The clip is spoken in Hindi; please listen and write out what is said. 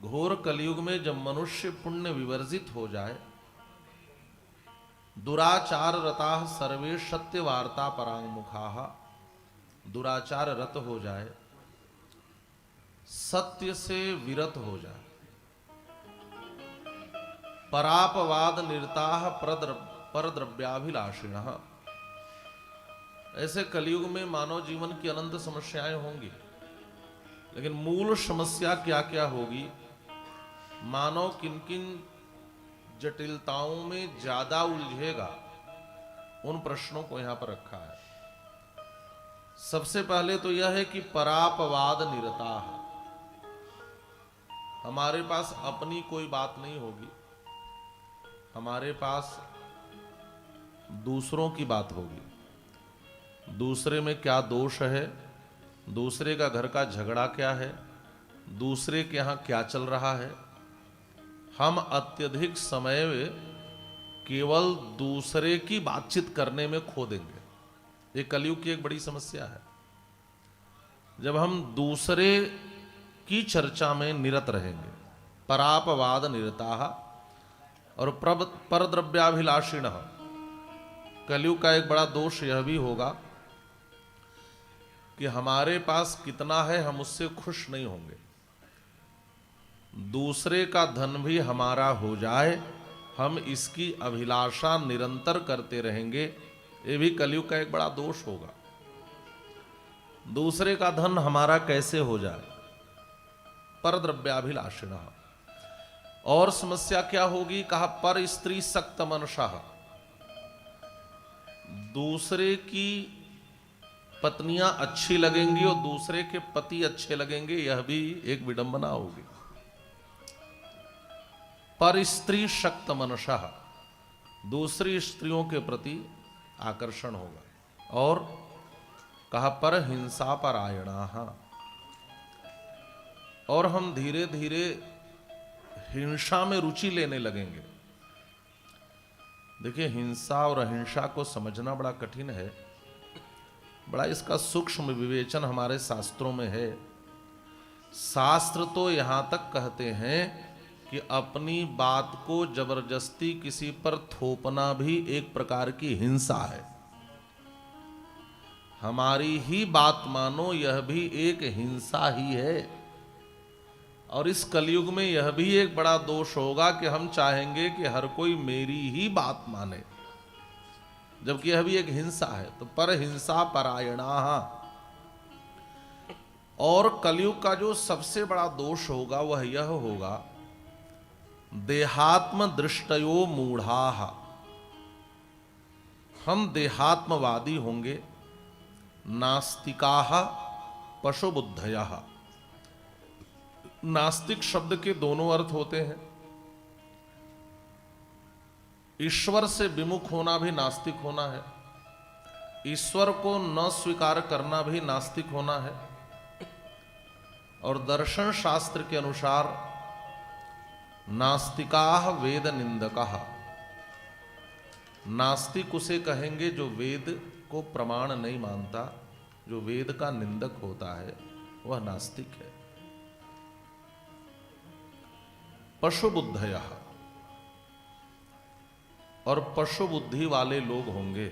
घोर कलयुग में जब मनुष्य पुण्य विवर्जित हो जाए, दुराचार रताः सर्वे सत्य वार्ता परांगमुखाः, दुराचार रत हो जाए, सत्य से विरत हो जाए, परापवाद निरताः परद्रव्याभिलाषिणः, ऐसे कलयुग में मानव जीवन की अनंत समस्याएं होंगी। लेकिन मूल समस्या क्या क्या होगी, मानव किन किन जटिलताओं में ज्यादा उलझेगा, उन प्रश्नों को यहां पर रखा है। सबसे पहले तो यह है कि परापवाद निरता है, हमारे पास अपनी कोई बात नहीं होगी, हमारे पास दूसरों की बात होगी। दूसरे में क्या दोष है, दूसरे का घर का झगड़ा क्या है, दूसरे के यहाँ क्या चल रहा है, हम अत्यधिक समय केवल दूसरे की बातचीत करने में खो देंगे। ये कलयुग की एक बड़ी समस्या है। जब हम दूसरे की चर्चा में निरत रहेंगे, परापवाद निरता और परद्रव्याभिलाषिण, कलयुग का एक बड़ा दोष यह भी होगा कि हमारे पास कितना है हम उससे खुश नहीं होंगे। दूसरे का धन भी हमारा हो जाए, हम इसकी अभिलाषा निरंतर करते रहेंगे। ये भी कलयुग का एक बड़ा दोष होगा। दूसरे का धन हमारा कैसे हो जाए, परद्रव्याभिलाषिणः। और समस्या क्या होगी, कहा पर स्त्री सक्त मनसः, दूसरे की पत्नियां अच्छी लगेंगी और दूसरे के पति अच्छे लगेंगे, यह भी एक विडंबना होगी। पर स्त्री शक्त मनसः, दूसरी स्त्रियों के प्रति आकर्षण होगा। और कहा पर हिंसा परायणाः, और हम धीरे धीरे हिंसा में रुचि लेने लगेंगे। देखिए, हिंसा और अहिंसा को समझना बड़ा कठिन है, बड़ा इसका सूक्ष्म विवेचन हमारे शास्त्रों में है। शास्त्र तो यहां तक कहते हैं कि अपनी बात को जबरदस्ती किसी पर थोपना भी एक प्रकार की हिंसा है। हमारी ही बात मानो, यह भी एक हिंसा ही है। और इस कलयुग में यह भी एक बड़ा दोष होगा कि हम चाहेंगे कि हर कोई मेरी ही बात माने, जबकि यह भी एक हिंसा है। तो पर हिंसा परायणाः। और कलयुग का जो सबसे बड़ा दोष होगा वह यह होगा, देहात्म दृष्टयो मूढ़ाः। हम देहात्मवादी होंगे, नास्तिकाः पशुबुद्धयः। नास्तिक शब्द के दोनों अर्थ होते हैं। ईश्वर से विमुख होना भी नास्तिक होना है, ईश्वर को न स्वीकार करना भी नास्तिक होना है। और दर्शन शास्त्र के अनुसार नास्तिकाः वेद निंदकाः, नास्तिक उसे कहेंगे जो वेद को प्रमाण नहीं मानता, जो वेद का निंदक होता है वह नास्तिक है। पशुबुद्धयः, और पशु बुद्धि वाले लोग होंगे।